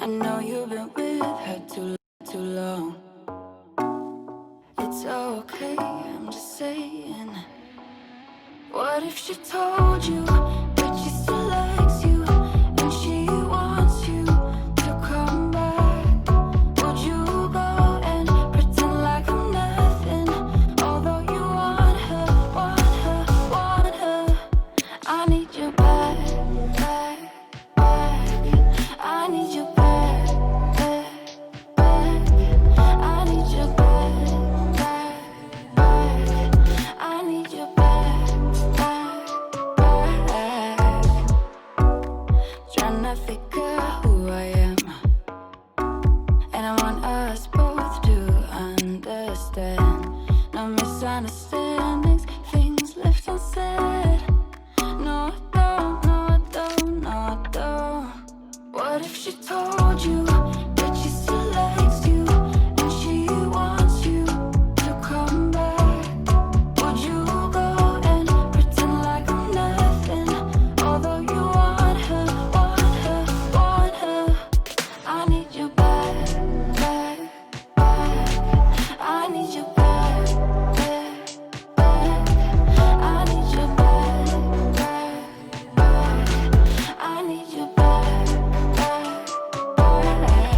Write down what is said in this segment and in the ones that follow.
I know you've been with her too long. It's okay, I'm just saying. What if she told you that she still likes you and she wants you to come back? Would you go and pretend like I'm nothing, although you want her, want her, want her? I need you back, back, back. I need you back, back, back. I need you back, back, back. I need you back, back, back. Trying to figure who I am, and I want us both to understand. No misunderstandings, things left unsaid. No, I don't, no, I don't, no, I don't. What if she told you that she still likes you and she wants you to come back? Would you go and pretend like I'm nothing, although you want her, want her, want her? I need you back, back, back. I need you back, back, back. I need you back, back, back. I need you back, back, back.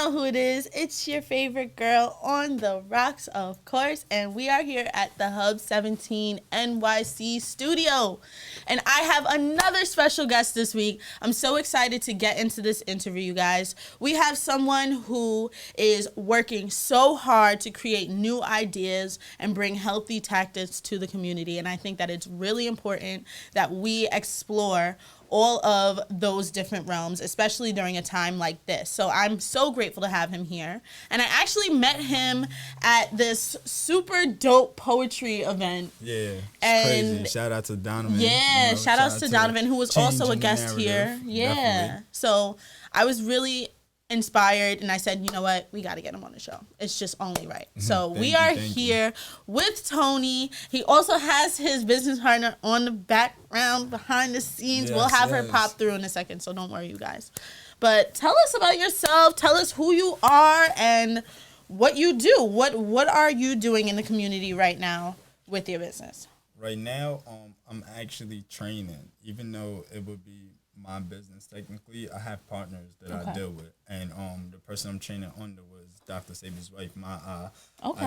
know who it is. It's your favorite girl on the rocks, of course. And we are here at the Hub 17 NYC studio. And I have another special guest this week. I'm so excited to get into this interview, you guys. We have someone who is working so hard to create new ideas and bring healthy tactics to the community. And I think that it's really important that we explore all of those different realms, especially during a time like this. So I'm so grateful to have him here. And I actually met him at this super dope poetry event. Yeah, and crazy. Shout out to Donovan. Yeah, shout outs to Donovan, who was also a guest here. Yeah. Definitely. So I was really inspired, and I said, you know what, we got to get him on the show. It's just only right. So we are here with Tony. He also has his business partner on the background behind the scenes. We'll have her pop through in a second, so don't worry, you guys. But tell us about yourself. Tell us who you are and what you do. What are you doing in the community right now with your business? Right now, I'm actually training, even though it would be my business technically. I have partners that I deal with, and the person I'm training under was Dr. Saber's wife. I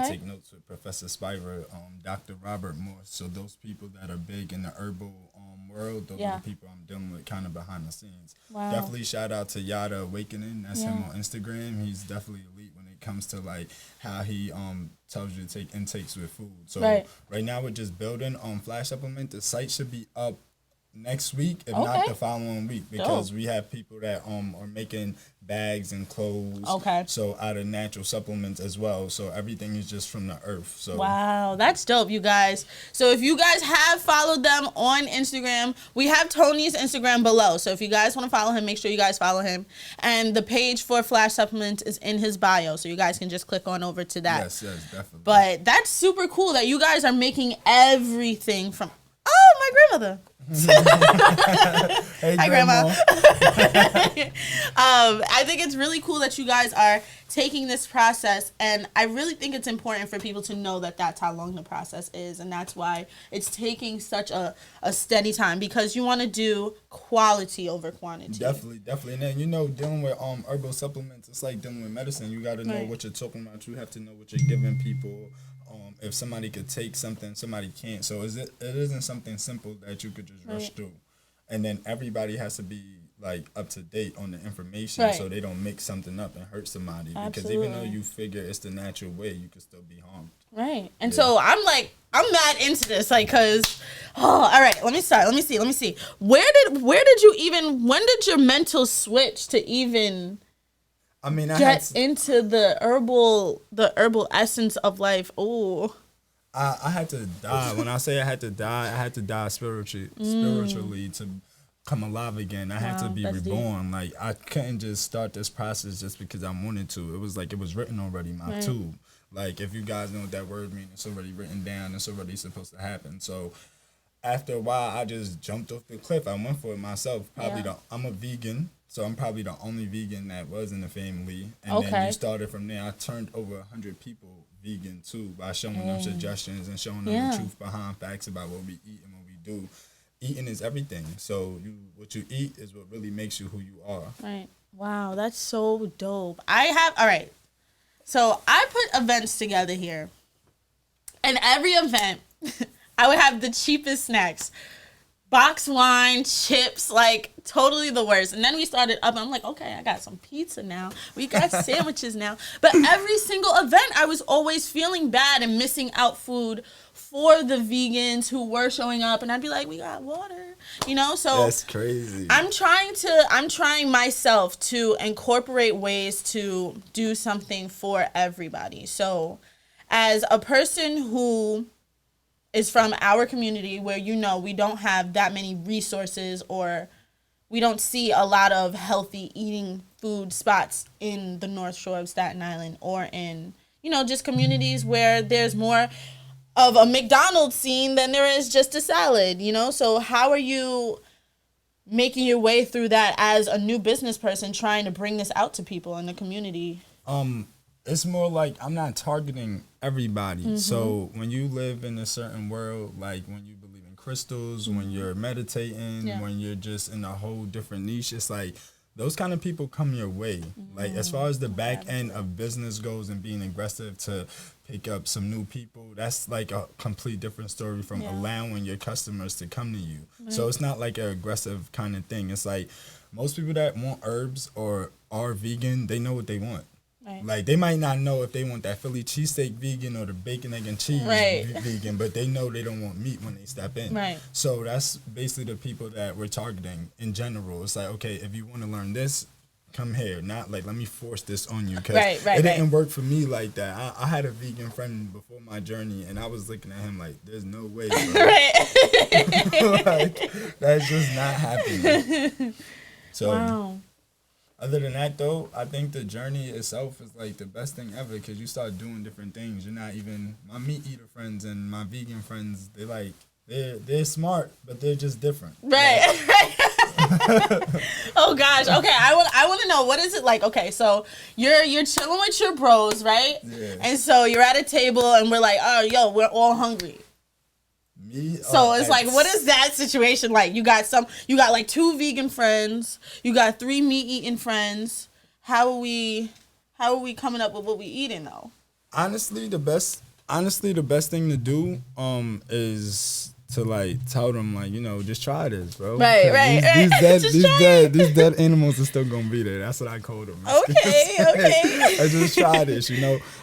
take notes with Professor Spiver, Dr. Robert Morse. So those people that are big in the herbal world, those are the people I'm dealing with kind of behind the scenes. Wow. Definitely shout out to Yada Awakening. That's him on Instagram. He's definitely elite when it comes to like how he tells you to take intakes with food. So right now we're just building Flash Supplement. The site should be up next week, if not the following week, because we have people that are making bags and clothes. So out of natural supplements as well. So everything is just from the earth. So wow, that's dope, you guys. So if you guys have followed them on Instagram, we have Tony's Instagram below. So if you guys want to follow him, make sure you guys follow him. And the page for Flash Supplements is in his bio, so you guys can just click on over to that. Yes, definitely. But that's super cool that you guys are making everything from. Oh, my grandmother. Hey, hi, Grandma. I think it's really cool that you guys are taking this process, and I really think it's important for people to know that that's how long the process is, and that's why it's taking such a steady time, because you want to do quality over quantity. Definitely. And then, dealing with herbal supplements, it's like dealing with medicine. You got to know what you're talking about. You have to know what you're giving people. If somebody could take something, somebody can't. So it isn't something simple that you could just rush through. And then everybody has to be like up to date on the information so they don't mix something up and hurt somebody. Absolutely. Because even though you figure it's the natural way, you could still be harmed. Right. And so I'm mad into this, like, cause, all right, let me start. Let me see. When did your mental switch to even get into the herbal essence of life? Oh, I had to die. When I say I had to die spiritually to come alive again. I had to be reborn. Deep. Like, I couldn't just start this process just because I wanted to. It was like it was written already, my tube. Like, if you guys know what that word means, it's already written down. It's already supposed to happen. So after a while, I just jumped off the cliff. I went for it myself. I'm a vegan. So I'm probably the only vegan that was in the family. And then you started from there. I turned over 100 people vegan too by showing them suggestions and showing them the truth behind facts about what we eat and what we do. Eating is everything. So what you eat is what really makes you who you are. Right. Wow, that's so dope. All right. So I put events together here. And every event, I would have the cheapest snacks. Box wine, chips, like totally the worst. And then we started up, and I'm like, okay, I got some pizza now. We got sandwiches now. But every single event, I was always feeling bad and missing out food for the vegans who were showing up. And I'd be like, we got water, So that's crazy. I'm trying myself to incorporate ways to do something for everybody. So as a person who is from our community where, we don't have that many resources, or we don't see a lot of healthy eating food spots in the North Shore of Staten Island, or in, just communities where there's more of a McDonald's scene than there is just a salad, So how are you making your way through that as a new business person trying to bring this out to people in the community? It's more like I'm not targeting everybody. Mm-hmm. So when you live in a certain world, like when you believe in crystals, when you're meditating, when you're just in a whole different niche, it's like those kind of people come your way. Like as far as the back end of business goes and being aggressive to pick up some new people, that's like a complete different story from allowing your customers to come to you. So it's not like an aggressive kind of thing. It's like most people that want herbs or are vegan, they know what they want. Right. Like they might not know if they want that Philly cheesesteak vegan or the bacon, egg, and cheese vegan, but they know they don't want meat when they step in. Right. So that's basically the people that we're targeting in general. It's like, okay, if you want to learn this, come here. Not like, let me force this on you. Cause it didn't work for me like that. I had a vegan friend before my journey, and I was looking at him like, there's no way, bro. Like, that's just not happening. So. Wow. Other than that, though, I think the journey itself is like the best thing ever because you start doing different things. You're not even my meat eater friends and my vegan friends. They're smart, but they're just different. Right. Oh gosh. Okay. I want to know, what is it like? Okay, so you're chilling with your bros, right? Yeah. And so you're at a table and we're like, oh, yo, we're all hungry. So it's like, what is that situation like? You got like 2 vegan friends, you got 3 meat eating friends. How are we coming up with what we eating though? Honestly, the best thing to do is to like tell them like, just try this, bro. Right. These dead animals are still gonna be there. That's what I call them. Okay. I just try this,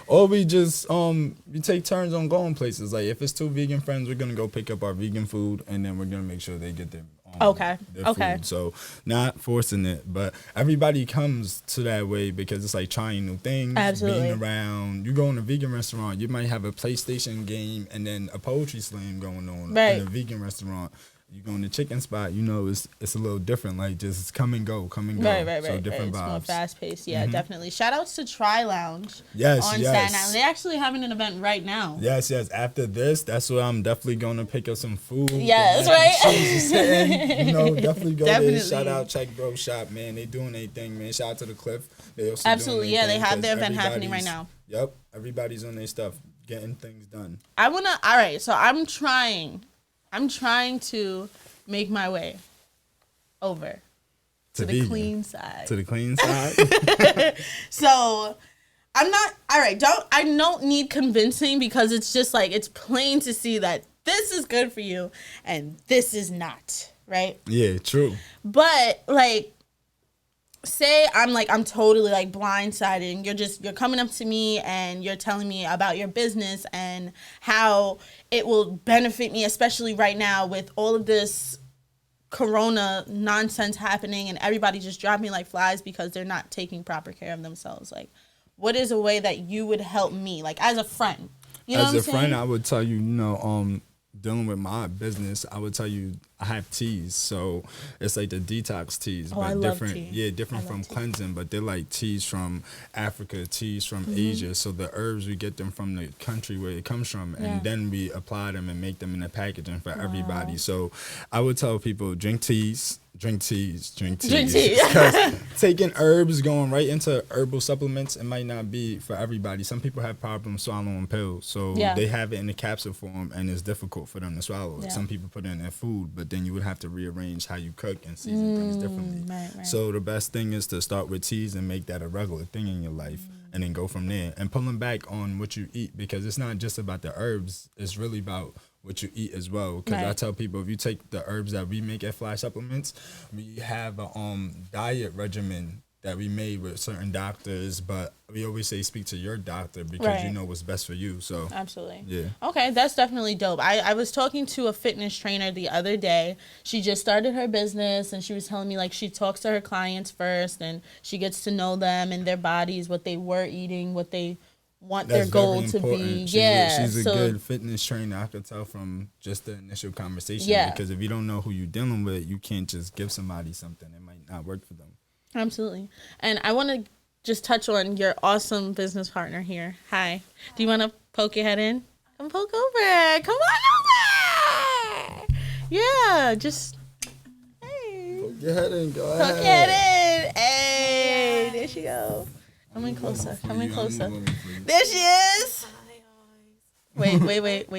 Or we just we take turns on going places. Like if it's 2 vegan friends, we're gonna go pick up our vegan food and then we're gonna make sure they get their food. So not forcing it, but everybody comes to that way because it's like trying new things, being around. You go in a vegan restaurant, you might have a PlayStation game and then a poetry slam going on in a vegan restaurant. You go in the chicken spot, it's a little different. Like just come and go. Right. So different vibes. It's more fast paced. Yeah, definitely. Shout outs to Try Lounge. Yes. On Staten Island. They're actually having an event right now. Yes. After this, that's where I'm definitely gonna pick up some food. Yes, right. Definitely go there. Shout out Check Bro Shop, man. They doing their thing, man. Shout out to the Cliff. They also absolutely, yeah. They have their event happening right now. Yep. Everybody's on their stuff, getting things done. All right. So I'm trying to make my way over to the clean side. To the clean side? So I'm not, all right, I don't need convincing because it's just like, it's plain to see that this is good for you and this is not, right? Yeah, true. But like, say I'm totally like blindsided and you're coming up to me and you're telling me about your business and how it will benefit me, especially right now with all of this corona nonsense happening and everybody just dropping like flies because they're not taking proper care of themselves. Like, what is a way that you would help me, like as a friend? As a friend, I would tell you, dealing with my business, I would tell you I have teas. So it's like the detox teas, but I different. Love tea. Yeah, different from cleansing, but they're like teas from Africa, teas from Asia. So the herbs, we get them from the country where it comes from, and then we apply them and make them in a packaging for everybody. So I would tell people drink teas. Because taking herbs, going right into herbal supplements, it might not be for everybody. Some people have problems swallowing pills, so they have it in the capsule form, and it's difficult for them to swallow it. Some people put it in their food, but then you would have to rearrange how you cook and season things differently. Right. So the best thing is to start with teas and make that a regular thing in your life, and then go from there. And pulling back on what you eat, because it's not just about the herbs, it's really about what you eat as well. Because I tell people, if you take the herbs that we make at Fly Supplements, we have a diet regimen that we made with certain doctors, but we always say speak to your doctor because you know what's best for you. So absolutely. Yeah. Okay, that's definitely dope. I was talking to a fitness trainer the other day. She just started her business and she was telling me like she talks to her clients first and she gets to know them and their bodies, what they were eating, what they want their goal to be. She's a good fitness trainer. I could tell from just the initial conversation. Yeah. Because if you don't know who you're dealing with, you can't just give somebody something. It might not work for them. Absolutely. And I want to just touch on your awesome business partner here. Hi. Do you want to poke your head in? Come poke over. Come on over. Yeah, just, hey. Poke your head in. Go ahead. Poke your head in. Hey, there she go. Come in closer. Come in closer. There she is. Wait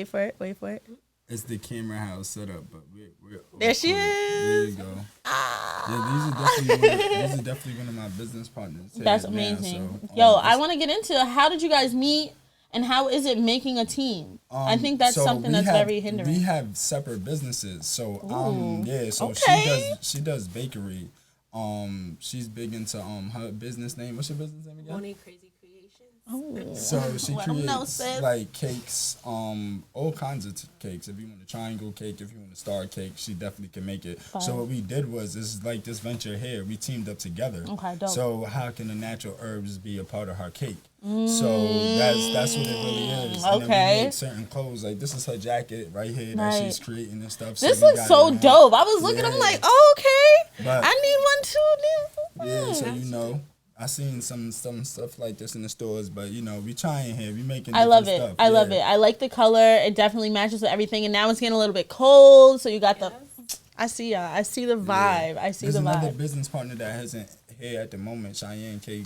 for it. It's the camera house setup, but we're There she There you is. go. Yeah, these are definitely one of my business partners. here That's now, amazing. so, Yo, I want to get into how did you guys meet and how is it making a team? I think that's so something we that's have- very hindering. We have separate businesses. So so okay. she does bakery. She's big into her business name. What's your business name again? Money Crazy Creations. So she Let 'em know, creates sis. like cakes, all kinds of cakes. If you want a triangle cake, if you want a star cake, she definitely can make it. So what we did was this like this venture here. We teamed up together. Okay, dope. So how can the natural herbs be a part of her cake? So that's what it really is. And then Okay. we make certain clothes. Like this is her jacket right here that Right. she's creating and stuff. This we looks got so it, man. dope. I was looking, I'm Yeah. like, oh, okay. But- I need one too. Yeah, so you know, I seen some stuff like this in the stores, but you know, we trying here, we making. I love it. different stuff. I love Yeah. it. I like the color. It definitely matches with everything. And now it's getting a little bit cold, so you got the. I see ya. I see the vibe. I see There's the another vibe. business partner that isn't here at the moment, Cheyenne K.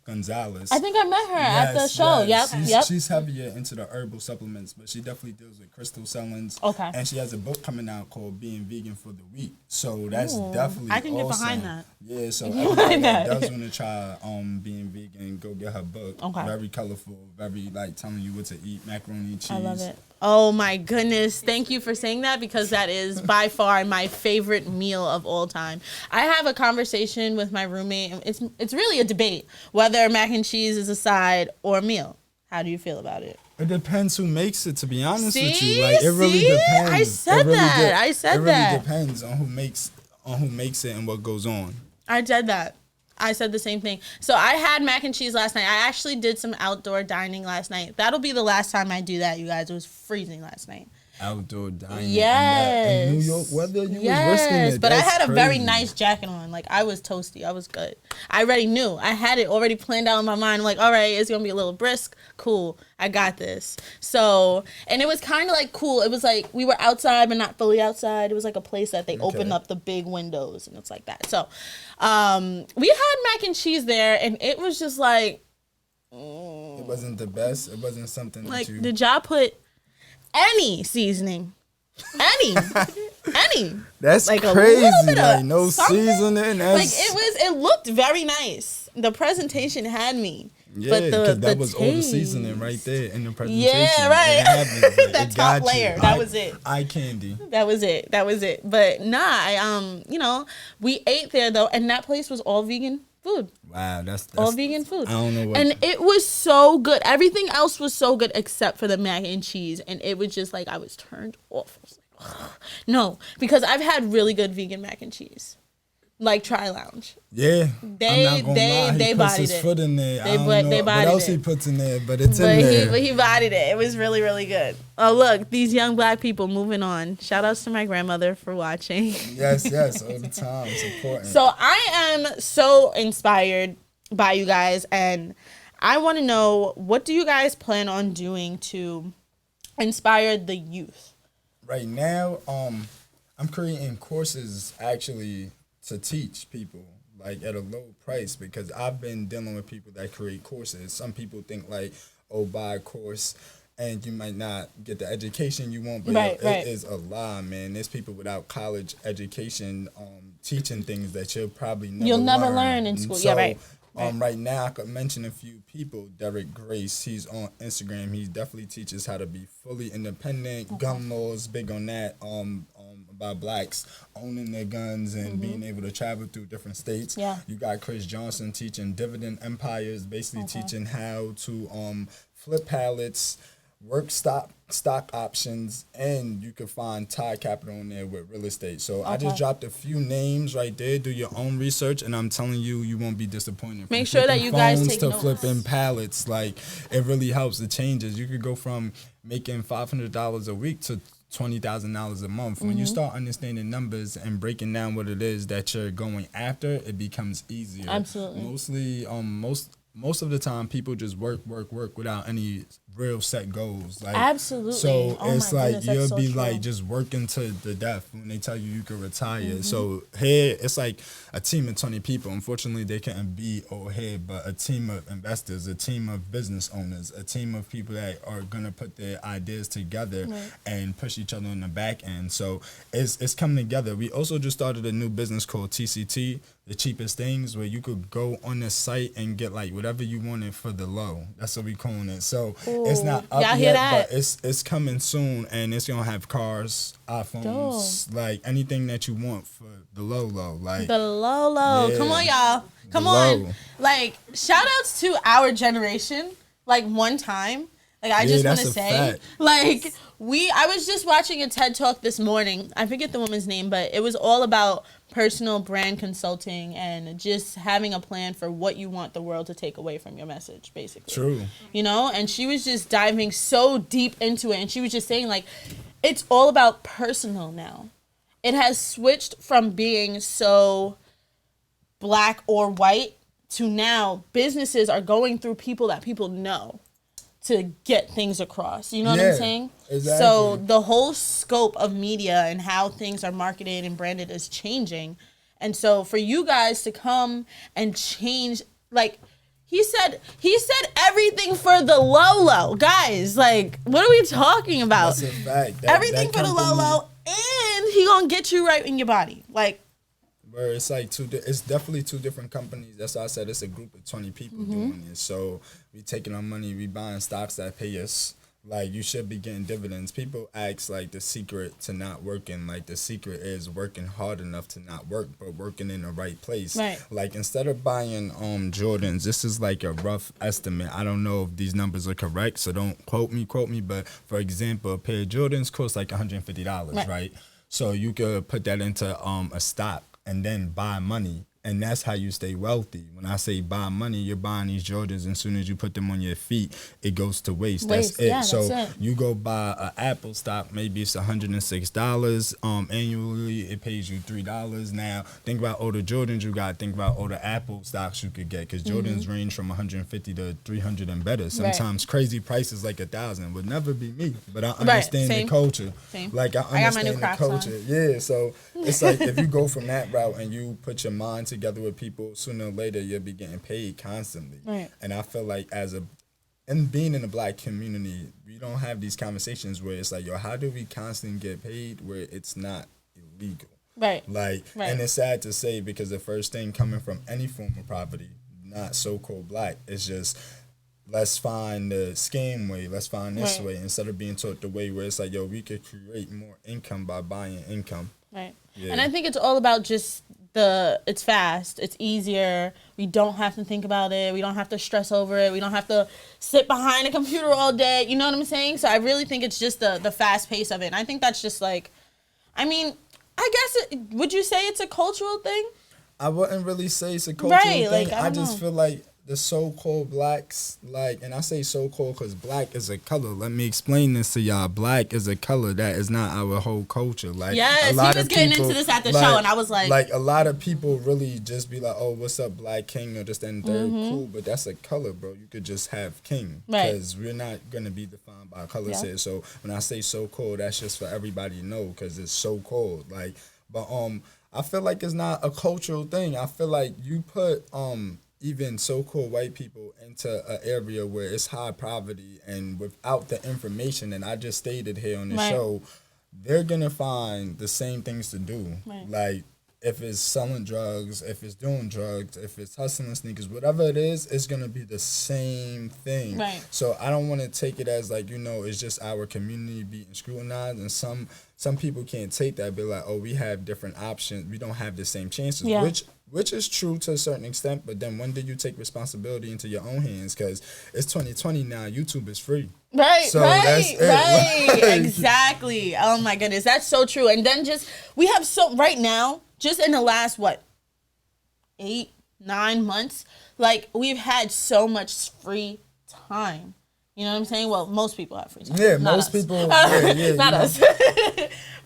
Gonzalez. I think I met her at the Yes, show. yes. Yep. She's heavier into the herbal supplements, but she definitely deals with crystal sellings. Okay. And she has a book coming out called Being Vegan for the Week. So that's definitely I can get awesome. behind that. Yeah, so behind everybody that. that does want to try being vegan, go get her book. Okay. Very colorful, very like telling you what to eat, macaroni and cheese. I love it. Oh my goodness. Thank you for saying that because that is by far my favorite meal of all time. I have a conversation with my roommate and it's really a debate whether mac and cheese is a side or a meal. How do you feel about it? It depends who makes it, to be honest with See? you. Like it really See? depends. I said It really that. I said it that. really depends on who makes it and what goes on. I said that. I said the same thing. So I had mac and cheese last night. I actually did some outdoor dining last night. That'll be the last time I do that, you guys. It was freezing last night. Outdoor dining. Yes. In New York weather, you was risking Yes, it. but I That's had a very crazy. nice jacket on. Like I was toasty. I was good. I already knew. I had it already planned out in my mind. I'm like, all right, it's gonna be a little brisk. Cool. I got this. So, and it was kind of like cool. It was like we were outside, but not fully outside. It was like a place that they opened up the big windows and it's like that. So, we had mac and cheese there, and it was just like, It wasn't the best. It wasn't something like that you. did y'all put any seasoning? Any? That's like a crazy. little bit of Like no something? seasoning. Like That's, it looked very nice. The presentation had me. yeah, but because the that was all the taste. seasoning right there in the presentation. Yeah, right. It happens, like, That it top got you. layer, that was it. Eye candy. That was it. That was it. But nah, I you know, we ate there though, and that place was all vegan food. Wow, that's All vegan food. I don't know what. And it was so good. Everything else was so good except for the mac and cheese. And it was just like I was turned off. I was like, ugh. No, because I've had really good vegan mac and cheese. Like Tri Lounge. Yeah, They- I'm not gonna they- lie. He they puts bodied his it. foot in there. They I don't bu- know they what bodied else it. he puts in there, but it's But in there. he bodied it. It was really, really good. Oh, look, these young black people moving on. Shout outs to my grandmother for watching. Yes, all the time. It's important. So I am so inspired by you guys, and I want to know, what do you guys plan on doing to inspire the youth? Right now, I'm creating courses actually to teach people like at a low price because I've been dealing with people that create courses. Some people think like, oh, buy a course and you might not get the education you want, but Right, right. it is a lie, man. There's people without college education teaching things that you'll probably never You'll never learn in school. Yeah, right. Right now, I could mention a few people. Derek Grace, he's on Instagram. He definitely teaches how to be fully independent. Gun laws, big on that. About blacks owning their guns and being able to travel through different states. Yeah. You got Chris Johnson teaching dividend empires, basically teaching how to flip pallets, work stock options, and you can find Tide Capital in there with real estate. So I just dropped a few names right there. Do your own research, and I'm telling you, you won't be disappointed. Make From sure that flipping you guys phones take to notes. flipping pallets, like it really helps. It changes. You could go from making $500 a week to $20,000 a month. When you start understanding numbers and breaking down what it is that you're going after, it becomes easier. Absolutely. Mostly, most of the time, people just work without any real set goals. Like, absolutely. So Oh it's my like goodness, that's you'll so be true. like just working to the death when they tell you can retire. Mm-hmm. So here it's like a team of 20 people. Unfortunately, they couldn't be over here, but a team of investors, a team of business owners, a team of people that are gonna put their ideas together and push each other on the back end. So it's coming together. We also just started a new business called TCT, the cheapest things, where you could go on the site and get like whatever you wanted for the low. That's what we calling it. So it's not up Y'all hear yet, that? but it's coming soon, and it's gonna have cars, iPhones, like anything that you want for the low. Like The Lolo. Yeah. Come on, y'all. Come The on. low. Like, shout outs to our generation. Like, one time. Like, I just want to that's a say, fact. like, I was just watching a TED Talk this morning. I forget the woman's name, but it was all about personal brand consulting and just having a plan for what you want the world to take away from your message, basically. True. You know? And she was just diving so deep into it. And she was just saying, like, it's all about personal now. It has switched from being so black or white to now businesses are going through people that people know to get things across. You know what I'm Yeah, saying? exactly. So the whole scope of media and how things are marketed and branded is changing. And so for you guys to come and change, like he said everything for the Lolo. Guys, like, what are we talking about? That's a fact. Everything that for the company- Lolo, and he gonna get you right in your body. Like, Where it's like it's definitely two different companies. That's why I said it's a group of 20 people doing it. So we taking our money, we buying stocks that pay us. Like, you should be getting dividends. People ask, like, the secret to not working. Like, the secret is working hard enough to not work, but working in the right place. Right. Like, instead of buying Jordans, this is like a rough estimate. I don't know if these numbers are correct, so don't quote me. But for example, a pair of Jordans costs like $150, right? So you could put that into a stock and then buy money. And that's how you stay wealthy. When I say buy money, you're buying these Jordans, and as soon as you put them on your feet, it goes to waste. That's it. Yeah, So that's it. you go buy an Apple stock, maybe it's $106. Annually, it pays you $3. Now, think about all the Jordans you got. Think about all the Apple stocks you could get, because Jordans range from 150 to 300 and better. Sometimes crazy prices like 1,000 would never be me, but I understand Same. the culture. Same. Like, I got my new understand the Crocs on. culture. Yeah, so it's like if you go from that route and you put your mind together with people, sooner or later you'll be getting paid constantly. Right. And I feel like and being in the black community, we don't have these conversations where it's like, yo, how do we constantly get paid where it's not illegal? right. Like, Right. and it's sad to say, because the first thing coming from any form of property, not so-called black, is just, let's find the scam way, let's find this Right. way, instead of being taught the way where it's like, yo, we could create more income by buying income. Right. Yeah. And I think it's all about just it's fast, it's easier. We don't have to think about it. We don't have to stress over it. We don't have to sit behind a computer all day. You know what I'm saying? So I really think it's just the fast pace of it. And I think that's just like, I mean, I guess, would you say it's a cultural thing? I wouldn't really say it's a cultural Right, thing. like, I I don't just know. feel like the so-called blacks, like, and I say so-called because black is a color. Let me explain this to y'all. Black is a color. That is not our whole culture. Like, Yes, a lot he was of getting people, into this at the show, and I was like a lot of people really just be like, oh, what's up, Black King, or just and third, cool, but that's a color, bro. You could just have King, Right. because we're not gonna be defined by colors Yeah. here. So when I say so-called, that's just for everybody to know, because it's so-called. Like, but I feel like it's not a cultural thing. I feel like you put even so-called white people into an area where it's high poverty, and without the information that I just stated here on the Right. show, they're gonna find the same things to do. Right. Like, if it's selling drugs, if it's doing drugs, if it's hustling sneakers, whatever it is, it's gonna be the same thing. Right. So I don't want to take it as like, it's just our community being scrutinized, and some people can't take that, be like, oh, we have different options, we don't have the same chances, Yeah. which is true to a certain extent. But then when did you take responsibility into your own hands? Because it's 2020 now, YouTube is free. Right, So that's it. right, Like- exactly. Oh my goodness, that's so true. And then we have right now, just in the last 8-9 months, like, we've had so much free time. You know what I'm saying? Well, most people have free time. Yeah, Not most us. people, Not us.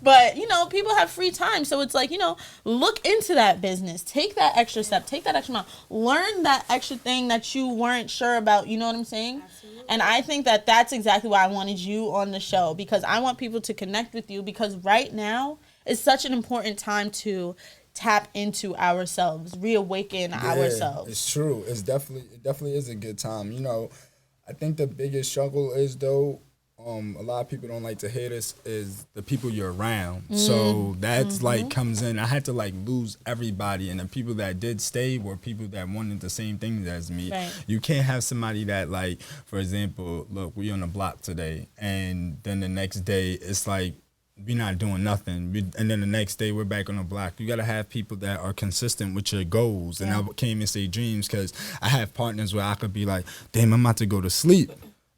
But, people have free time. So it's like, look into that business. Take that extra step. Take that extra mile. Learn that extra thing that you weren't sure about. You know what I'm saying? And I think that that's exactly why I wanted you on the show, because I want people to connect with you, because right now is such an important time to tap into ourselves, reawaken ourselves. It's true. It definitely is a good time. You know, I think the biggest struggle is though, a lot of people don't like to hear this, is the people you're around. So that's like comes in. I had to like lose everybody, and the people that did stay were people that wanted the same things as me. Right. You can't have somebody that, like, for example, look, we on the block today, and then the next day it's like we're not doing nothing, and then the next day we're back on the block. You gotta have people that are consistent with your goals. And I came and say dreams, because I have partners where I could be like, damn, I'm about to go to sleep.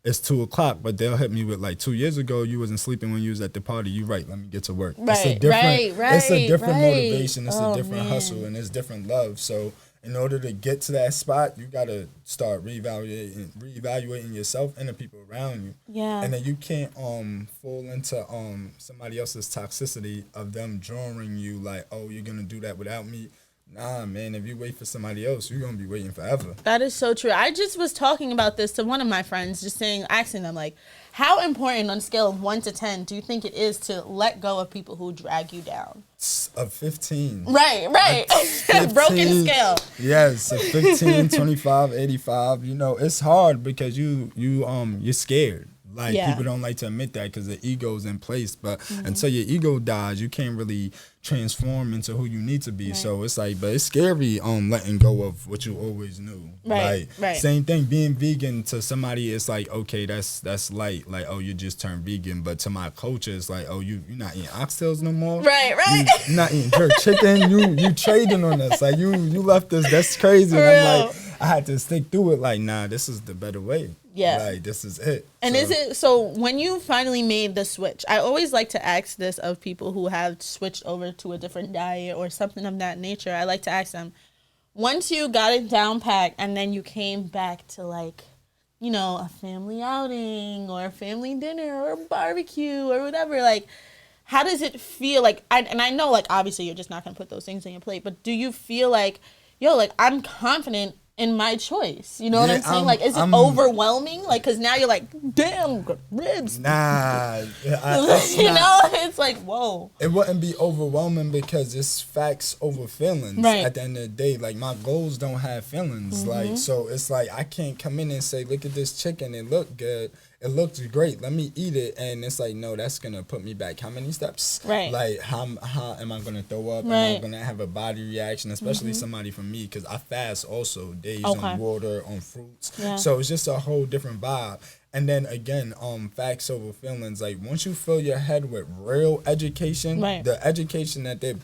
It's 2:00, but they'll hit me with like, 2 years ago you wasn't sleeping when you was at the party. You right, let me get to work. Right, it's a different, it's a different right. motivation. It's a different hustle, and it's different love. So in order to get to that spot, you gotta start reevaluating yourself and the people around you. Yeah. And then you can't fall into somebody else's toxicity of them drawing you like, oh, you're gonna do that without me. Nah, man, if you wait for somebody else, you're going to be waiting forever. That is so true. I just was talking about this to one of my friends, just asking them, like, how important on a scale of 1 to 10 do you think it is to let go of people who drag you down? A 15. Right. Broken scale. Yes, a 15, 25, 85. You know, it's hard because you're scared. Like, people don't like to admit that because the ego's in place. But until your ego dies, you can't really transform into who you need to be. Right. So it's like, but it's scary letting go of what you always knew. Right. Same thing, being vegan to somebody, it's like, okay, that's light. Like, oh, you just turned vegan. But to my culture, it's like, oh, you're not eating oxtails no more. Right. You're not eating jerk chicken. You trading on us. Like, you left us. That's crazy. And I'm like, I had to stick through it. Like, nah, this is the better way. Yeah. Like, this is it. And is it, so when you finally made the switch, I always like to ask this of people who have switched over to a different diet or something of that nature. I like to ask them, once you got it down packed and then you came back to, like, you know, a family outing or a family dinner or a barbecue or whatever, like, how does it feel? Like, I know, like, obviously you're just not going to put those things on your plate, but do you feel like, yo, like, I'm confident in my choice? You know what I'm saying? Like, is it overwhelming? Like, because now you're like, damn, ribs. Nah. It's like, whoa. It wouldn't be overwhelming because it's facts over feelings. Right. At the end of the day, like, my goals don't have feelings. Like, so it's like, I can't come in and say, look at this chicken, it looked good. It looks great. Let me eat it. And it's like, no, that's going to put me back how many steps? Right. Like, how am I going to throw up? Right. Am I going to have a body reaction? Especially somebody from me, because I fast also days on water, on fruits. Yeah. So it's just a whole different vibe. And then again, facts over feelings. Like, once you fill your head with real education, the education that they're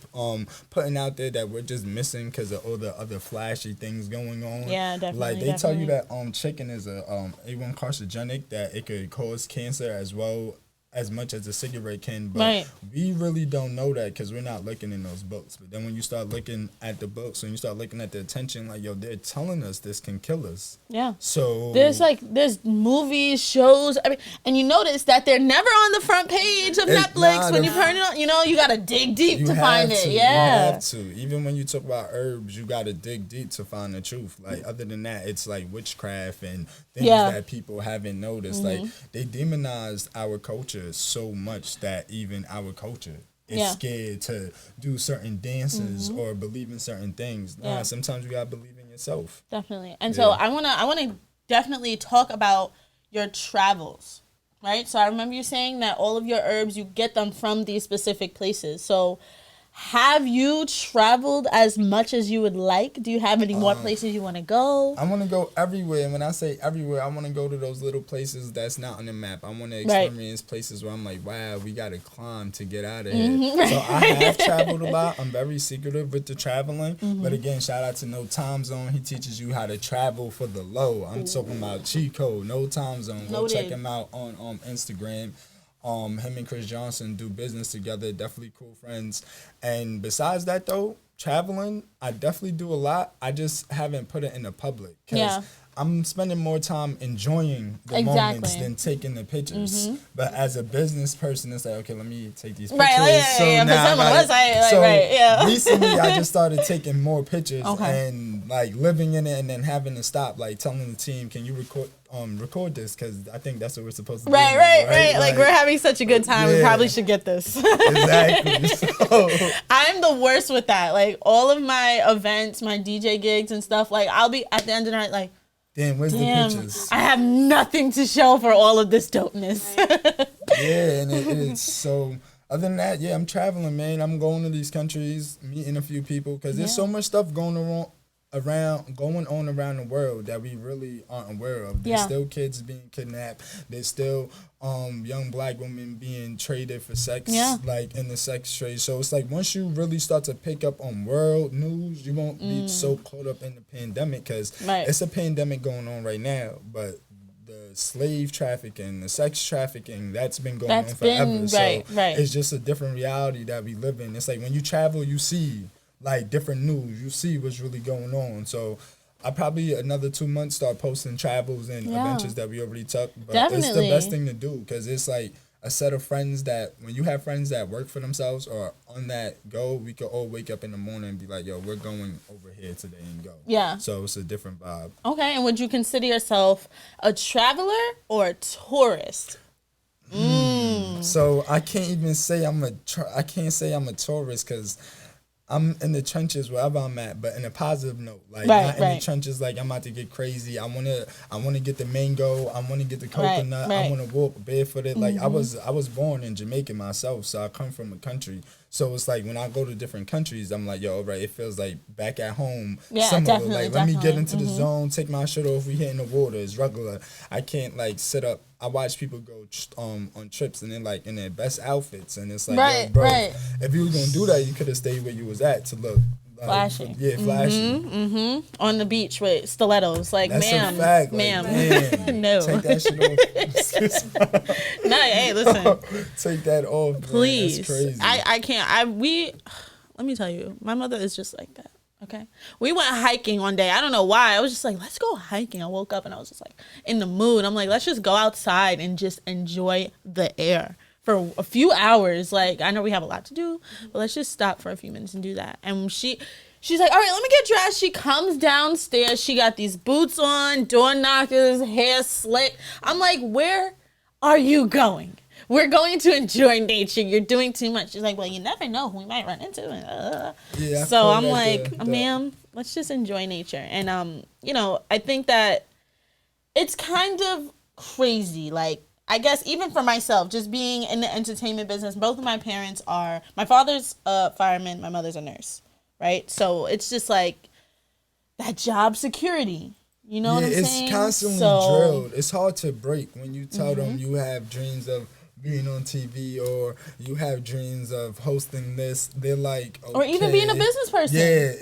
putting out there that we're just missing because of all the other flashy things going on. Yeah, definitely. Like, they tell you that chicken is a A1 carcinogenic, that it could cause cancer as well as much as a cigarette can, but we really don't know that because we're not looking in those books. But then when you start looking at the books and you start looking at the attention, like, yo, they're telling us this can kill us. Yeah. So there's movies, shows, I mean, and you notice that they're never on the front page of Netflix. When you turn it on, you know, you gotta dig deep to find it. Yeah. You have to. Even when you talk about herbs, you gotta dig deep to find the truth. Like, other than that, it's like witchcraft and things that people haven't noticed. Like, they demonized our culture so much that even our culture is scared to do certain dances or believe in certain things. Nah, sometimes you gotta believe in yourself. Definitely. And so I wanna definitely talk about your travels, right? So I remember you saying that all of your herbs, you get them from these specific places. So have you traveled as much as you would like? Do you have any more places you want to go? I want to go everywhere. And when I say everywhere, I want to go to those little places that's not on the map. I want to experience places where I'm like, wow, we got to climb to get out of here. So I have traveled a lot. I'm very secretive with the traveling. But again, shout out to No Time Zone. He teaches you how to travel for the low. I'm talking about cheat code, No Time Zone. Go check him out on Instagram. Him and Chris Johnson do business together. Definitely cool friends. And besides that, though, traveling, I definitely do a lot. I just haven't put it in the public. Because I'm spending more time enjoying the moments than taking the pictures. But as a business person, it's like, okay, let me take these pictures. Recently, I just started taking more pictures and like living in it, and then having to stop, like telling the team, can you record this, because I think that's what we're supposed to do. Right. Like we're having such a good time. We probably should get this. Exactly. So. I'm the worst with that. Like all of my events, my DJ gigs and stuff, like I'll be at the end of the night like, damn, the pictures? I have nothing to show for all of this dopeness. Yeah, and it's so. Other than that, I'm traveling, man. I'm going to these countries, meeting a few people, because there's so much stuff going on around the world that we really aren't aware of. There's still kids being kidnapped. There's still young black women being traded for sex, like in the sex trade. So it's like once you really start to pick up on world news, you won't be so caught up in the pandemic, because it's a pandemic going on right now, but the slave trafficking, the sex trafficking, that's been going on forever. It's just a different reality that we live in. It's like when you travel, you see like different news, you see what's really going on. So I probably another 2 months start posting travels and adventures that we already took. But it's the best thing to do, because it's like a set of friends that when you have friends that work for themselves or on that go, we could all wake up in the morning and be like, yo, we're going over here today and go. Yeah. So it's a different vibe. Okay. And would you consider yourself a traveler or a tourist? So I can't even say I'm a tourist, because I'm in the trenches wherever I'm at, but in a positive note. Like not in the trenches like I'm about to get crazy. I wanna get the mango, I wanna get the coconut, I wanna walk barefooted. Like I was born in Jamaica myself, so I come from a country. So it's like when I go to different countries, I'm like, yo, all right, it feels like back at home. Similar. Like let me get into the zone, take my shirt off, we hit in the water. It's regular. I can't like sit up. I watch people go on trips and they're like in their best outfits, and it's like, yo, bro, if you were gonna do that, you could have stayed where you was at to look flashy. Flashy. On the beach with stilettos, like, that's ma'am, a fact. ma'am, like, no, take that shit off. No, hey, listen, take that off, please. That's crazy. I can't. Let me tell you, my mother is just like that. Okay. We went hiking one day. I don't know why. I was just like, let's go hiking. I woke up and I was just like in the mood. I'm like, let's just go outside and just enjoy the air for a few hours. Like, I know we have a lot to do, but let's just stop for a few minutes and do that. And she's like, all right, let me get dressed. She comes downstairs. She got these boots on, door knockers, hair slick. I'm like, where are you going? We're going to enjoy nature. You're doing too much. She's like, well, you never know who we might run into. So I'm like, ma'am, let's just enjoy nature. And, I think that it's kind of crazy. Like, I guess even for myself, just being in the entertainment business, both of my parents my father's a fireman, my mother's a nurse, right? So it's just like that job security. You know what I'm saying? It's constantly drilled. It's hard to break when you tell them you have dreams of being on TV or you have dreams of hosting this. They're like, okay. Or even being a business person. Yeah,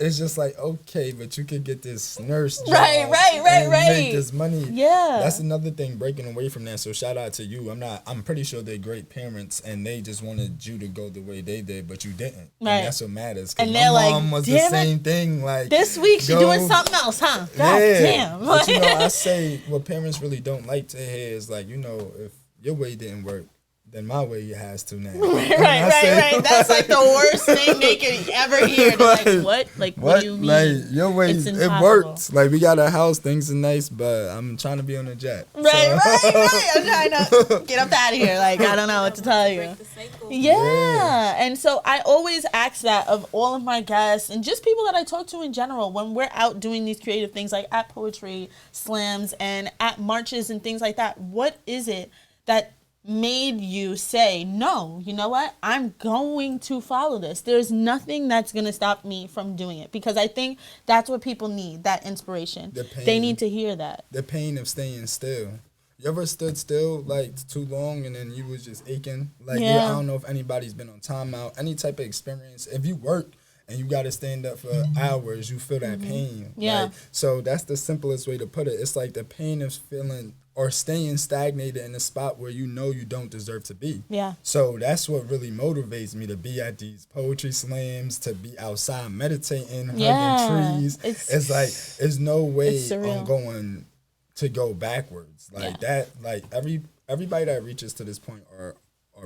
it's just like, okay, but you could get this nurse job right. make this money. Yeah, that's another thing, breaking away from that. So shout out to you. I'm pretty sure they're great parents and they just wanted you to go the way they did, but you didn't. Right. And that's what matters. And they're like, mom was the same thing. Like this week she's doing something else, huh? God damn. But I say what parents really don't like to hear is like, if your way didn't work, then my way has to now. Right. That's like the worst thing they could ever hear. They're like, what? Like, what do you mean? Like, your way, it works. Like, we got a house, things are nice, but I'm trying to be on a jet. Right. I'm trying to get up out of here. Like, I don't know what to tell you. Yeah. And so I always ask that of all of my guests and just people that I talk to in general when we're out doing these creative things like at poetry slams and at marches and things like that. What is it that made you say, no, you know what? I'm going to follow this. There's nothing that's going to stop me from doing it, because I think that's what people need, that inspiration. They need to hear that. The pain of staying still. You ever stood still like too long and then you was just aching? Like, I don't know if anybody's been on timeout, any type of experience. If you work and you got to stand up for hours. You feel that pain. Yeah. Like, so that's the simplest way to put it. It's like the pain of feeling or staying stagnated in a spot where you know you don't deserve to be. Yeah. So that's what really motivates me to be at these poetry slams, to be outside meditating, hugging trees. It's like there's no way I'm going to go backwards. Like that, like everybody that reaches to this point are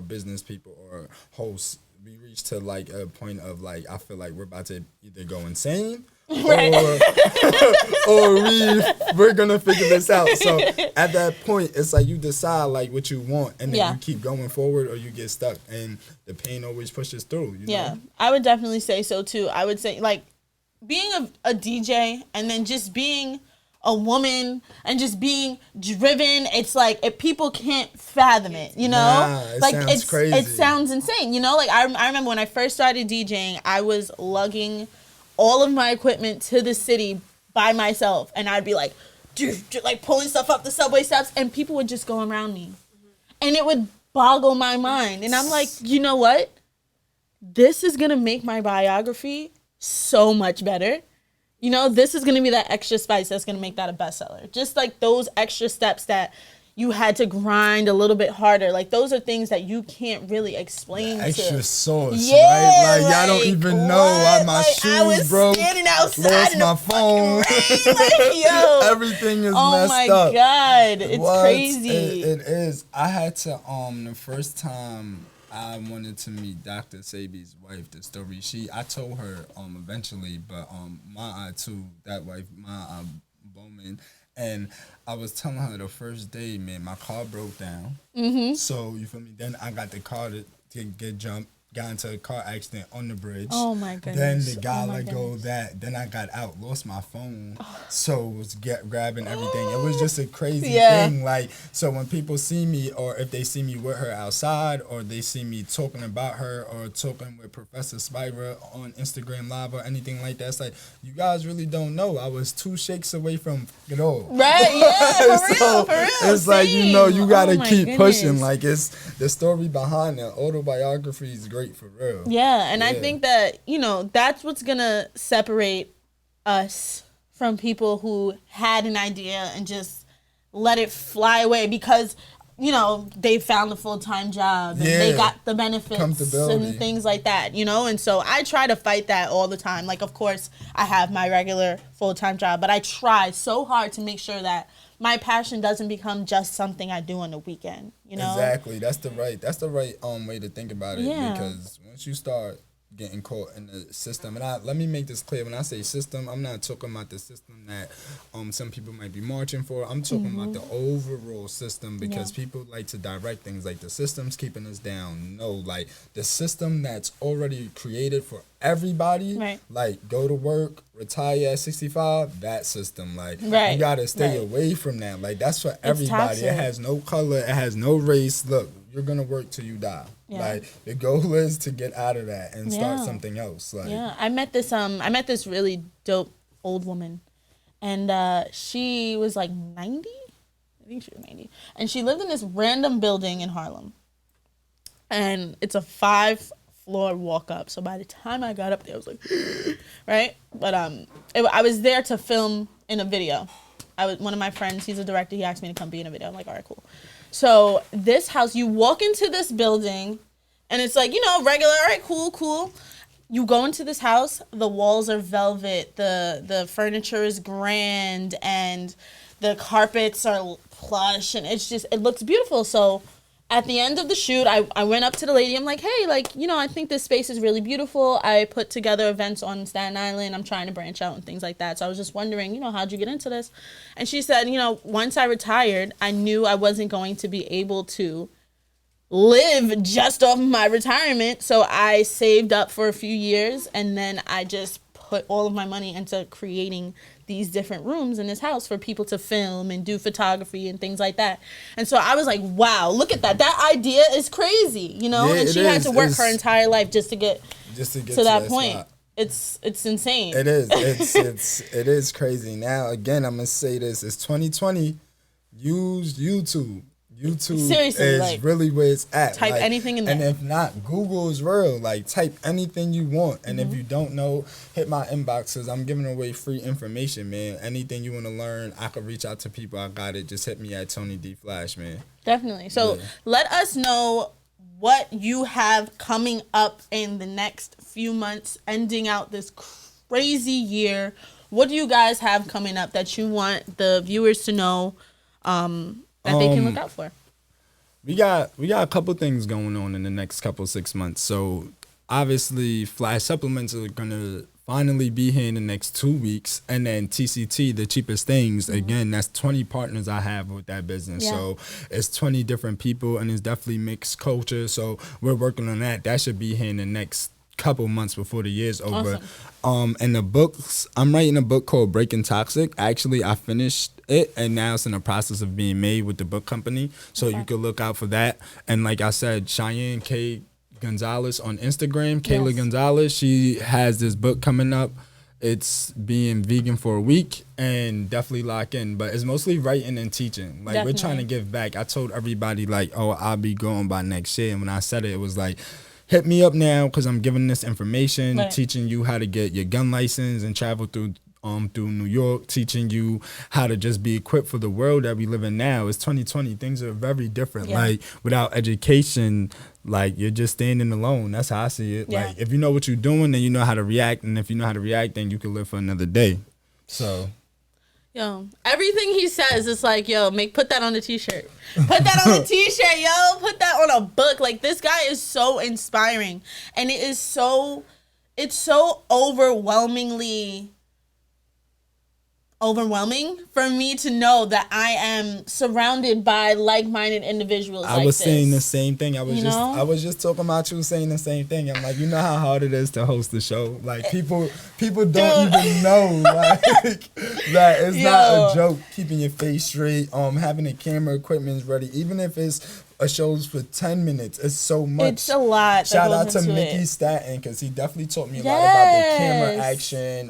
business people or hosts. We reach to like a point of like I feel like we're about to either go insane or we're gonna figure this out. So at that point, it's like you decide like what you want, and then you keep going forward, or you get stuck, and the pain always pushes through. You know? I would definitely say so too. I would say like being a DJ and then just being a woman and just being driven, it's like if people can't fathom it, you know? Sounds crazy. It sounds insane, you know? Like I remember when I first started DJing, I was lugging all of my equipment to the city by myself, and I'd be like, dude, like pulling stuff up the subway steps, and people would just go around me. And it would boggle my mind. And I'm like, you know what? This is gonna make my biography so much better. You know, this is going to be that extra spice that's going to make that a bestseller. Just like those extra steps that you had to grind a little bit harder. Like those are things that you can't really explain. Extra sauce, right? Like y'all don't even know why my shoes broke. Standing outside lost my phone. Yo. Everything is messed up. Oh my God. It's crazy. It is. I had to, the first time I wanted to meet Dr. Sabi's wife, the story. I told her eventually, but my too, that wife, my Bowman, and I was telling her the first day, man, my car broke down. Mm-hmm. So you feel me? Then I got the car to get jumped. Got into a car accident on the bridge. Oh my goodness. Then the guy let go of that. Then I got out, lost my phone. So was grabbing everything. It was just a crazy thing. Like, so when people see me, or if they see me with her outside, or they see me talking about her, or talking with Professor Spira on Instagram Live or anything like that, it's like, you guys really don't know. I was 2 shakes away from it all. Right, yeah, for real. It's like, you know, you gotta keep pushing. Like, it's the story behind the autobiography is great for real. Yeah, and I think that, you know, that's what's gonna separate us from people who had an idea and just let it fly away because, you know, they found a full-time job and they got the benefits and things like that, you know? And so I try to fight that all the time. Like, of course, I have my regular full-time job, but I try so hard to make sure that my passion doesn't become just something I do on the weekend, you know? Exactly. That's the right way to think about it. Yeah. Because once you start getting caught in the system, and let me make this clear, when I say system, I'm not talking about the system that some people might be marching for. I'm talking about the overall system, because people like to direct things like the system's keeping us down. No, like the system that's already created for everybody, like go to work, retire at 65, that system, like you gotta stay away from that. Like that's for everybody. It has no color, it has no race. Look, you're gonna work till you die. Like the goal is to get out of that and start something else. Like I met this really dope old woman, and she was like 90. I think she was 90, and she lived in this random building in Harlem, and it's a 5-floor walk up. So by the time I got up there, I was like, right? But I was there to film in a video. One of my friends, he's a director, he asked me to come be in a video. I'm like, all right, cool. So this house, you walk into this building, and it's like, you know, regular, all right, cool. You go into this house, the walls are velvet, the furniture is grand, and the carpets are plush, and it looks beautiful. So at the end of the shoot, I went up to the lady. I'm like, hey, like, you know, I think this space is really beautiful. I put together events on Staten Island. I'm trying to branch out and things like that. So I was just wondering, you know, how'd you get into this? And she said, you know, once I retired, I knew I wasn't going to be able to live just off my retirement. So I saved up for a few years, and then I just put all of my money into creating these different rooms in this house for people to film and do photography and things like that. And so I was like, wow, look at that. That idea is crazy, you know? Yeah, and she had to work her entire life just to get to that point. Spot. It's insane. It is. It is crazy. Now, again, I'm going to say this. It's 2020. Use YouTube. YouTube Seriously, is like, really where it's at. type Like, anything in there. And if not, Google is real. Like, type anything you want. And if you don't know, hit my inboxes. I'm giving away free information, man. Anything you want to learn, I can reach out to people. I got it. Just hit me at Tony D Flash, man. Definitely. So Yeah. let us know what you have coming up in the next few months, ending out this crazy year. What do you guys have coming up that you want the viewers to know that they can look out for? We got a couple things going on in the next couple 6 months. So obviously, Flash supplements are gonna finally be here in the next 2 weeks, and then TCT, the cheapest things. Again, that's 20 partners I have with that business. Yeah. So it's 20 different people, and it's definitely mixed culture. So we're working on that. That should be here in the next couple months before the year's over. And the books, I'm writing a book called Breaking Toxic. Actually, I finished it, and now it's in the process of being made with the book company. So you could look out for that. And like I said, Cheyenne K. Gonzalez on Instagram, Kayla Gonzalez, she has this book coming up. It's being vegan for a week, and definitely lock in. But it's mostly writing and teaching. Like, we're trying to give back. I told everybody, like, oh, I'll be going by next year. And when I said it, it was like, hit me up now, because I'm giving this information, teaching you how to get your gun license and travel through New York, teaching you how to just be equipped for the world that we live in now. It's 2020. Things are very different. Like, without education, like, you're just standing alone. That's how I see it. Like, if you know what you're doing, then you know how to react. And if you know how to react, then you can live for another day. So... Yo, everything he says is like, yo, put that on a t-shirt. Put that on a t-shirt, yo. Put that on a book. Like, this guy is so inspiring. And it's so overwhelming for me to know that I am surrounded by like-minded individuals. I was saying the same thing. I was just talking about you saying the same thing. I'm like, you know how hard it is to host the show. Like, people don't even know, like, that it's not a joke. Keeping your face straight, having the camera equipment ready, even if it's a show's for 10 minutes. It's so much. It's a lot. Shout out to Mickey Staten, because he definitely taught me a lot about the camera action,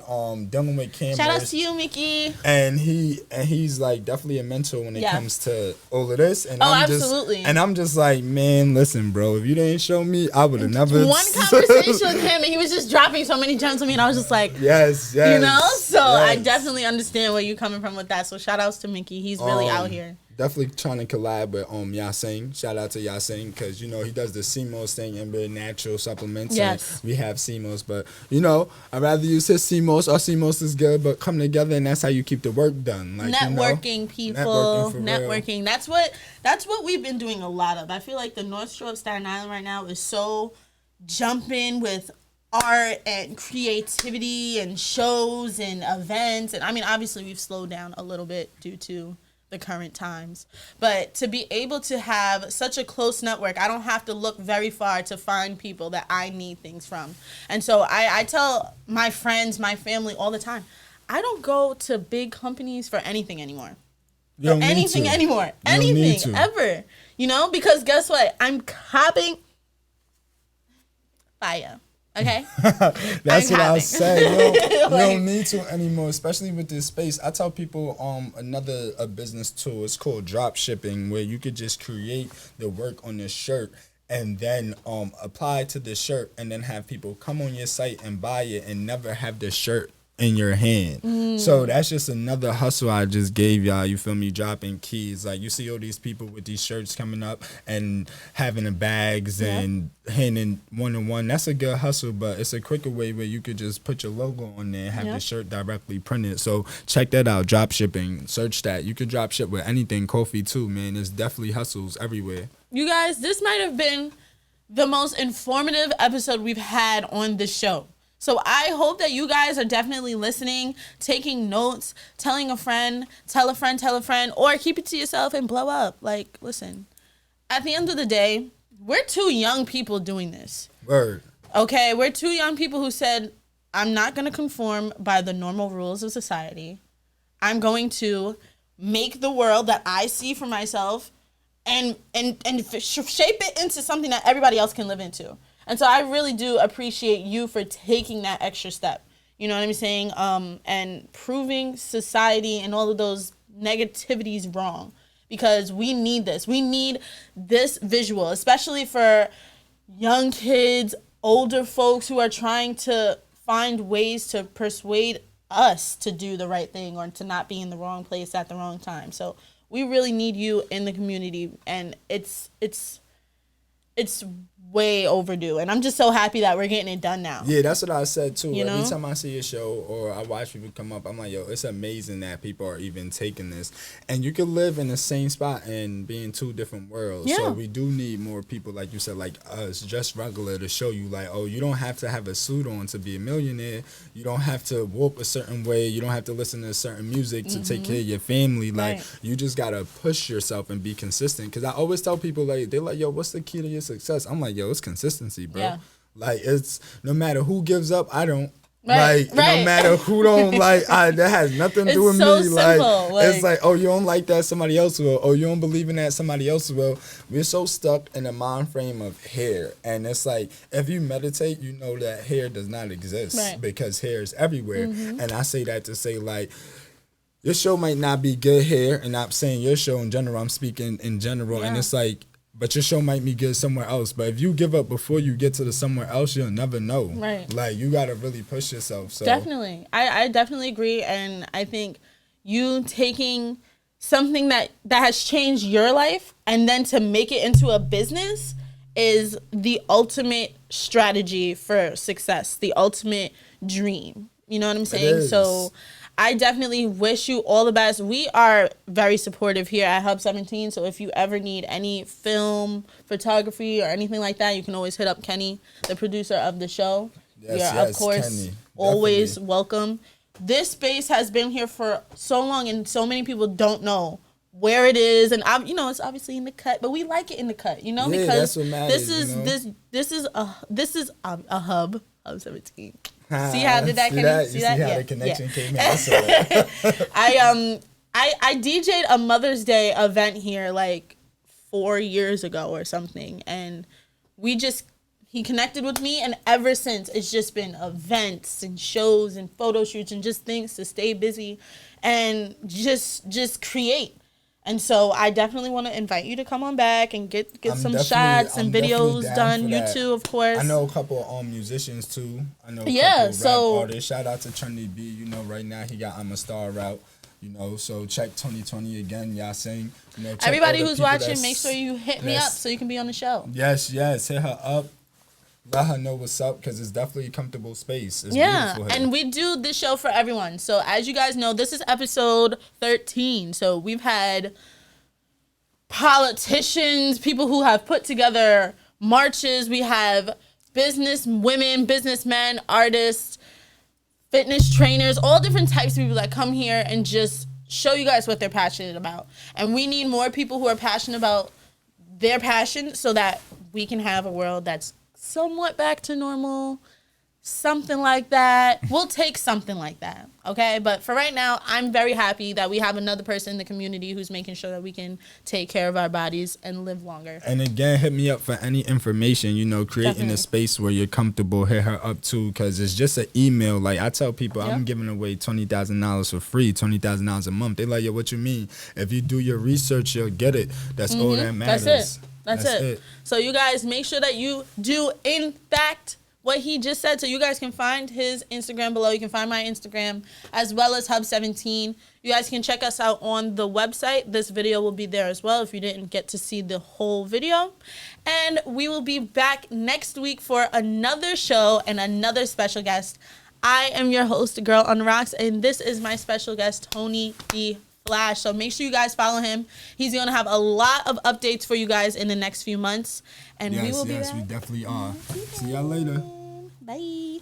dealing with cameras. Shout out to you, Mickey. And he's like definitely a mentor when it comes to all of this. And absolutely. I'm just like, man, listen, bro, if you didn't show me, I would have never. One conversation with him, and he was just dropping so many gems on me, and I was just like, yes. You know? So I definitely understand where you're coming from with that. So shout outs to Mickey. He's really out here. Definitely trying to collab with Yasin. Shout out to Yasin, because, you know, he does the CMOS thing and very natural supplements. Yes. And we have CMOS, but, you know, I'd rather use his CMOS. Our CMOS is good, but come together, and that's how you keep the work done. Like, networking, people. Networking. That's what we've been doing a lot of. I feel like the North Shore of Staten Island right now is so jumping with art and creativity and shows and events. And I mean, obviously we've slowed down a little bit due to the current times, but to be able to have such a close network, I don't have to look very far to find people that I need things from. And so I tell my friends, my family all the time, I don't go to big companies for anything anymore. Anything ever, you know, because guess what? I'm copping fire. Okay, that's what I say. You don't need to anymore, especially with this space. I tell people a business tool. It's called drop shipping, where you could just create the work on this shirt and then apply to the shirt, and then have people come on your site and buy it and never have the shirt in your hand. So that's just another hustle I just gave y'all. You feel me? Dropping keys. Like, you see all these people with these shirts coming up and having the bags and handing one-on-one. That's a good hustle, but it's a quicker way where you could just put your logo on there and have the shirt directly printed. So check that out. Drop shipping. Search that. You could drop ship with anything. Coffee too, man. There's definitely hustles everywhere. You guys, this might have been the most informative episode we've had on this show. So I hope that you guys are definitely listening, taking notes, telling a friend, tell a friend, or keep it to yourself and blow up. Like, listen, at the end of the day, we're two young people doing this. Word. Okay, we're two young people who said, I'm not going to conform by the normal rules of society. I'm going to make the world that I see for myself and shape it into something that everybody else can live into. And so I really do appreciate you for taking that extra step. You know what I'm saying? And proving society and all of those negativities wrong. because we need this. We need this visual, especially for young kids, older folks who are trying to find ways to persuade us to do the right thing or to not be in the wrong place at the wrong time. So we really need you in the community, and it's way overdue, and I'm just so happy that we're getting it done now. Yeah, that's what I said too. You know? Every time I see a show or I watch people come up, I'm like, yo, it's amazing that people are even taking this. And you can live in the same spot and be in two different worlds. Yeah. So we do need more people, like you said, like us, just regular, to show you like, oh, you don't have to have a suit on to be a millionaire. You don't have to walk a certain way. You don't have to listen to certain music to take care of your family. Like, Right. you just got to push yourself and be consistent. Because I always tell people, like, they're like, yo, what's the key to your success? I'm like, yo, it's consistency, bro. Yeah. Like, it's no matter who gives up, I don't. Right, Like, right. no matter who don't like, that has nothing to do with It's so me. simple, like- It's like, oh, you don't like that, somebody else will. Oh, you don't believe in that, somebody else will. We're so stuck in the mind frame of hair. And it's like, if you meditate, you know that hair does not exist. Right. Because hair is everywhere. And I say that to say, like, your show might not be good hair, and I'm saying your show in general, I'm speaking in general, and Yeah. it's like, but your show might be good somewhere else. But if you give up before you get to the somewhere else, you'll never know. Right. Like, you gotta really push yourself. So Definitely. I definitely agree, and I think you taking something that has changed your life and then to make it into a business is the ultimate strategy for success, the ultimate dream. You know what I'm saying? is. So I definitely wish you all the best. We are very supportive here at Hub 17, so if you ever need any film, photography, or anything like that, you can always hit up Kenny, the producer of the show. Yes, You're, of yes, course, Kenny. always Definitely. welcome. This space has been here for so long, and so many people don't know where it is, and it's obviously in the cut, but we like it in the cut, Yeah, because that's what matters, this is you know? this is a hub of 17. See how did that see Kenny? that? See You that? see how Yeah, the connection yeah. came in? I saw that. I DJ'd a Mother's Day event here like 4 years ago or something, and he connected with me, and ever since it's just been events and shows and photo shoots and just things to stay busy and just create. And so I definitely want to invite you to come on back and get some shots and videos done. You too, of course. I know a couple of musicians too. I know a Yeah, couple of so- rap artists. Shout out to Trinity B. You know, right now he got I'm a Star out. You know, so check 2020 again. Y'all sing. You know, check Everybody all the who's people watching, that's- make sure you hit me up that's- so you can be on the show. Yes, hit her up. Let her know what's up, because it's definitely a comfortable space. It's Yeah, beautiful here. and we do this show for everyone. So as you guys know, this is episode 13. So we've had politicians, people who have put together marches. We have business women, businessmen, artists, fitness trainers, all different types of people that come here and just show you guys what they're passionate about. And we need more people who are passionate about their passion so that we can have a world that's somewhat back to normal, something like that. We'll take something like that, okay? But for right now, I'm very happy that we have another person in the community who's making sure that we can take care of our bodies and live longer. And again, hit me up for any information, creating Definitely. a space where you're comfortable. Hit her up too, because it's just an email. Like, I tell people, Yeah. I'm giving away $20,000 for free, $20,000 a month. They like, yo, what you mean? If you do your research, you'll get it. That's all that matters. That's it. That's it. So you guys make sure that you do, in fact, what he just said. So you guys can find his Instagram below. You can find my Instagram as well as Hub17. You guys can check us out on the website. This video will be there as well if you didn't get to see the whole video. And we will be back next week for another show and another special guest. I am your host, Girl on the Rocks, and this is my special guest, Tony B. Flash. So make sure you guys follow him. He's going to have a lot of updates for you guys in the next few months. And we will be Yes, back. we definitely are. See y'all later. Bye.